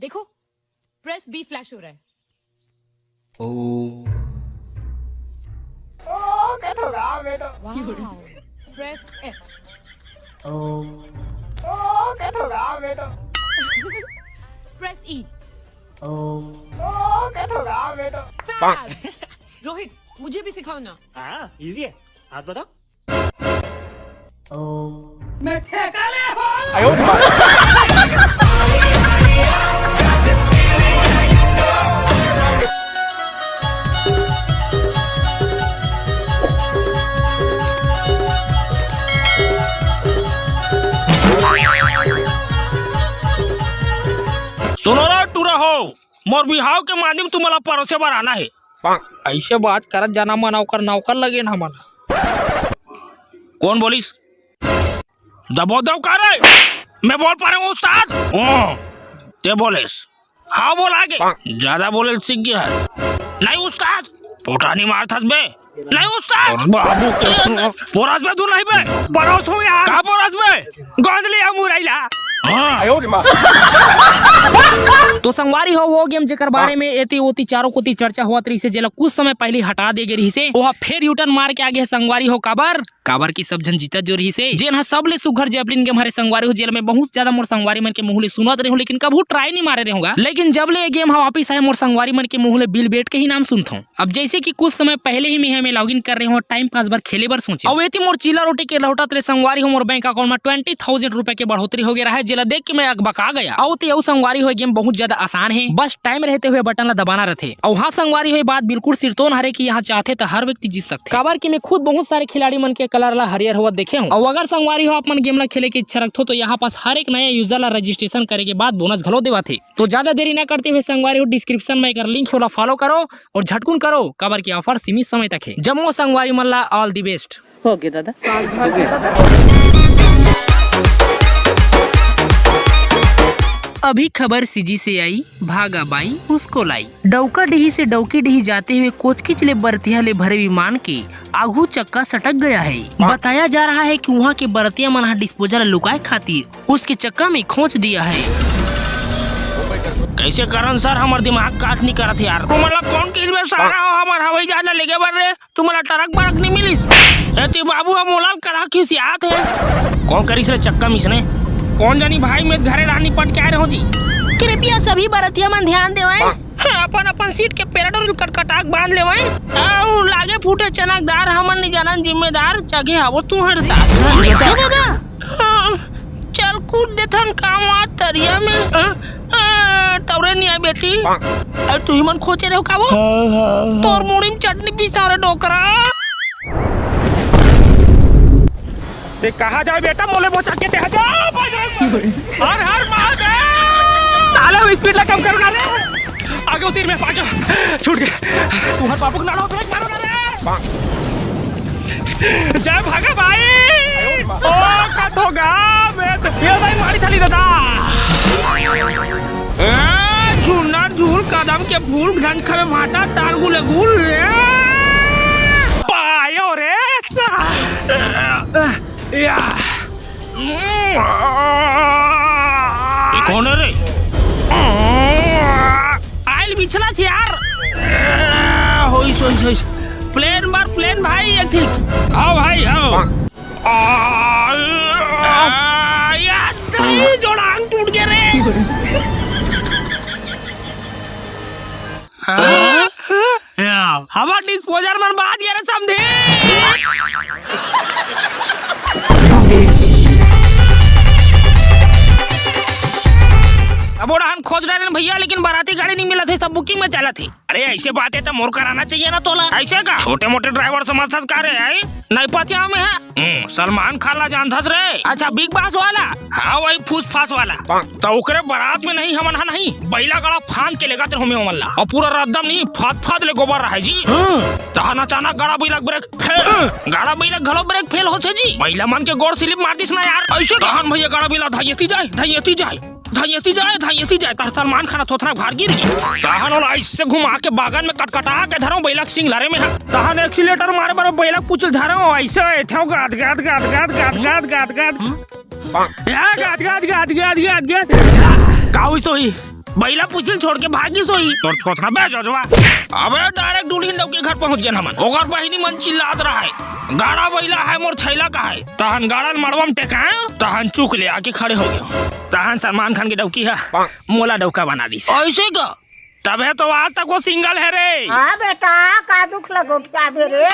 देखो press B flash हो रहा है। क्या होगा मैं तो प्रेस एफ। क्या होगा मैं तो प्रेस ई। क्या होगा मैं तो रोहित मुझे भी सिखाओ ना। हाँ इजी है, हाथ बताओ। मैं ठेका ले हो। सुनो रे टूरा हो, मोर बिहाव के माध्यम तुम्हाला परोसे बार आना है। ऐसे बात करत जाना मन नौकर लगे ना मन। कौन बोलिस? दबो दो कर मैं बोल पा रहा हूँ उस्ताद। ते बोलिस? हाँ बोल आगे। ज्यादा बोले सीख गया है। नहीं उस्ताद, पोटानी मार थस बे। नहीं उस्ताद, बाबू के पोरास में दूर नहीं बे। परोस हो यार। कहाँ पोरास बे? गोंदली मुराइला। तो संगवारी हो वो गेम जेकर बारे में एती ओती चारों कोती चर्चा हुआ तरी से जेला कुछ समय पहले हटा दे रही से वह फिर यूटर्न मार के आगे संगवारी हो काबर की सब जन जीता जो रही से जेन हा सबले सुघर जेवलिन गेम हरे संगवारी हो जेल में बहुत ज्यादा मोर संगवारी मन के मुंहले सुनत रहे लेकिन कभी ट्राई नहीं मारे रहूंगा। लेकिन जब ले गेम वापिस आए मोर संगवारी मन के मुंहले बिल बेट के ही नाम सुनता हूँ। अब जैसे की कुछ समय पहले ही मैं लॉग इन कर रहे हूँ टाइम पास बार खेले बार सोचे अब एती मोर चिला रोटी के लौटत रे संगवारी हो मोर बैंक अकाउंट में 20,000 रुपए के बढ़ोतरी हो गया है जेला देख के मैं अकबका गया। और तो संगवारी हो गेम बहुत ज्यादा आसान है, बस टाइम रहते हुए बटन ला दबाना रहते। और हाँ संगवारी हो बात बिल्कुल सिरतोन हरे की यहाँ चाहते तो हर व्यक्ति जीत सकते। काबर की मैं खुद बहुत सारे खिलाड़ी मन के कलर ला हरियर हुआ देखे हूँ। और अगर संगवारी हो आप मन गेम ला खेले की इच्छा रखते हो तो यहाँ पास हर एक नया यूजर ला रजिस्ट्रेशन करे के बाद बोनस घलो देवा थे। तो ज्यादा देरी न करते हुए संगवारी हो डिस्क्रिप्शन में एक लिंक होला फॉलो करो और झटकुन करो काबर की ऑफर सीमित समय तक है। जम्मू संगवारी मन ला ऑल दी बेस्ट। ओके दादा। अभी खबर सीजी से आई, भागा बाई उसको लाई। डौका डीही से डौकी डीही जाते हुए कोचकिच ले बरतिया ले भरे विमान के आगू चक्का सटक गया है। बताया जा रहा है कि वहाँ के बरतिया मन डिस्पोजल लुकाए खातिर उसके चक्का में खोच दिया है। कैसे करन सर हमार दिमाग काट नहीं करत यार। तुम्हारा कौन किस में सारा हो हमार हवाई जहाज लेके बढ़ रहे तुम्हारा टरक बरक नहीं मिलिस। एती बाबू हम मोलाल करा खिसियात है। कौन करी से चक्का मिसने? कौन जानी भाई मैं घरे रानी पट के आ रहे हो जी। कृपया सभी बरतिया मन ध्यान देवाएं। अपन अपन सीट के पेराडोर कटकटाक बांध लेवाएं। और लागे फूटे चनकदार हमन नहीं जानन जिम्मेदार जगह आवो तू हर साथ। चल कूद देथन काम आ तरिया में। तौरे नहीं आई बेटी। और तू ही मन खोचे रहो कावो। तोर मुड़ी में चटनी पिसा रे डोकरा। ते कहा जाए बेटा मोले मोचा के ते जा। हर हर महादेव। साला स्पीड ला कम करो ना रे। आगे उतर में पाजो। छूट गया। तू हर बाबू को नाड़ो ब्रेक मारो ना रे। जय भागा भाई। ओ कट होगा मैं तो ये भाई मारी थाली दादा। झूलना झूल कदम के फूल घन खवे माटा तार गुले गुल पायो रे या कौन है रे? आइल बिछला थी यार। होइस होइस होइस प्लेन मार प्लेन भाई एक थी। आओ भाई आओ। यार तेरी जोड़ांग टूट गया रे। हवा डिस्पोजर मन बाज गया रे समझे। अब उड़ान खोज रहे हैं भैया लेकिन बाराती गाड़ी नहीं मिला थे सब बुकिंग में चला थी। अरे ऐसे बात है तो मोर कराना चाहिए ना तोला। ऐसे का छोटे मोटे ड्राइवर समझता का रे है नहीं पतिया में है। सलमान खान ला जानथस रे। अच्छा बिग बॉस वाला। हाँ वही फूस फास वाला। तो ओकरे बारात में नहीं हमन नहीं बैला गड़ा फान के लेगा हमें हमला और पूरा रद्दम नहीं फाद ले गोबर रहा जी। तहन अचानक गाड़ा बैला ब्रेक फेल। गाड़ा बैला घलो ब्रेक फेल होते जी। बैला मन के गोड़ स्लिप मार दिस ना यार। ऐसे तहन भैया गाड़ा बैला धैयती जाए तार सलमान खान थोथरा भार गिर गई। तहन ऐसे घुमा के बागान में कटकटा के धरो बैला सिंह लरे में तहन एक्सीलेटर मारे बार बैला पूछ धरो ऐसे एठो गाद का हुई सोई बैला पुछिल छोड़ के भागी सोई तोर थोथना बे जजवा। अबे डायरेक्ट दूल्ही के घर पहुंच गए हमन। ओकर बहिनी मन चिल्लात रहा है गाड़ा बैला है मोर छैला का है। तहन गाड़ा मड़वा में टेकाए तहन चूक ले आके खड़े हो गए। तहन सलमान खान की डौकी है मोला डौका बना दी ऐसे का। तबे तो आज तक वो सिंगल है रे। हाँ बेटा का दुख लगो क्या बे रे।